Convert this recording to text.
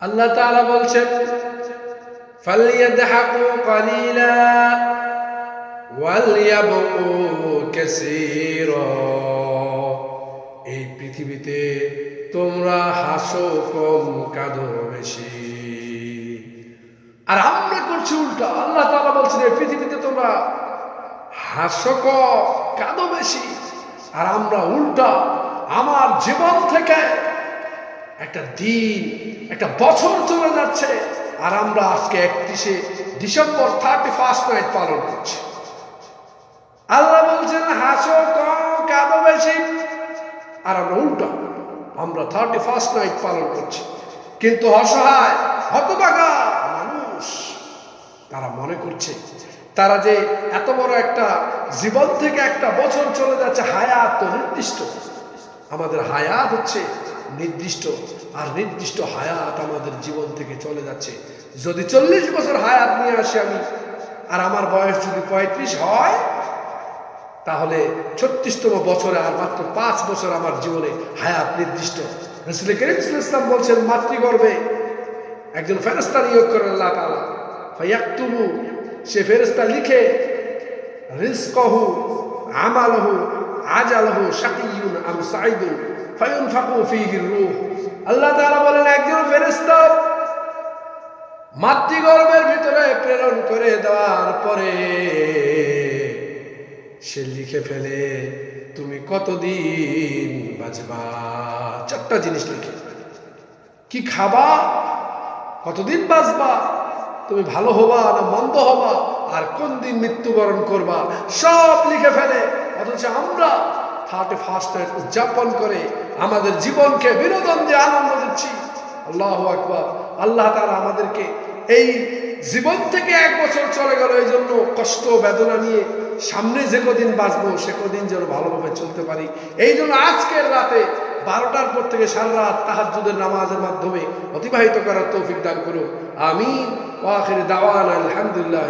আল্লাহ তাআলা বলছেন ফালইয়াদহাকু কালিলা ওয়ালইয়াবকু কাসীরা। এই পৃথিবীতে তোমরা হাসো কম, কাঁদো বেশি। আর আমরা করছি উল্টা। আল্লাহ তাআলা বলছেন এই পৃথিবীতে তোমরা হাসো কম, কাঁদো বেশি। আর আমরা উল্টা, আমার জীবন থেকে একটা দিন, একটা বছর চলে যাচ্ছে, আর আমরা আজকে 31শে ডিসেম্বর 31st নাইট পালন করছি। আল্লাহ বলছেন হাসো কম, কাঁদো বেশি। আর আমরা উল্টা, আমরা 31st নাইট পালন করছি। কিন্তু অসহায় হতভাগা মানুষ তারা মনে করছে তারা যে এত বড় একটা জীবন থেকে একটা বছর চলে যাচ্ছে। হায়াত তো নির্দিষ্ট, আমাদের হায়াত হচ্ছে নির্দিষ্ট, আর নির্দিষ্ট হায়াত আমাদের জীবন থেকে চলে যাচ্ছে। যদি 40 বছর হায়াত নিয়ে আসি আমি, আর আমার বয়স যদি 35 হয়, তাহলে 36তম বছরে আর মাত্র 5 বছর আমার জীবনে হায়াত নির্দিষ্ট। রাসূল করিম সাল্লাল্লাহু আলাইহি ওয়াসাল্লাম বলছেন মাতৃগর্ভে একজন ফেরেশতা নিয়োগ করেন আল্লাহ তাআলা। ফায়াকতুবু, সে ফেরেশতা লিখে রিজকাহু আমালহু আজালহু শাকিয়ুন আম সাঈদুন ফায়ুনফাকু ফীহি রূহ। আল্লাহ তাআলা বলেন একজন ফেরেশতা মাতৃগর্ভের ভিতরে প্রেরণ করে দেওয়ার পরে সে লিখে ফেলে তুমি কতদিন বাঁচবা। 4টা জিনিস লিখে, কি খাবা, কতদিন বাঁচবা, তুমি ভালো হবা না মন্দ হবা, আর কোন দিন মৃত্যুবরণ করবা, সব লিখে ফেলে। অথচ আমরা 31st নাইট উদযাপন করে আমাদের জীবনকে বিনোদন দিয়ে আনন্দ দিচ্ছি। আল্লাহু আকবার। আল্লাহ তাআলা আমাদেরকে এই জীবন থেকে 1 বছর চলে গেল, এই জন্য কষ্ট বেদনা নিয়ে সামনে যে কদিন বাঁচবো সে কদিন যেন ভালোভাবে চলতে পারি। এই জন্য আজকের রাতে 12টার পর থেকে সারা রাত তাহাজ্জুদের নামাজের মাধ্যমে অতিবাহিত করার তৌফিক দান করুন। আমিন। ওয়া আখির দাওয়ানা আলহামদুলিল্লাহ।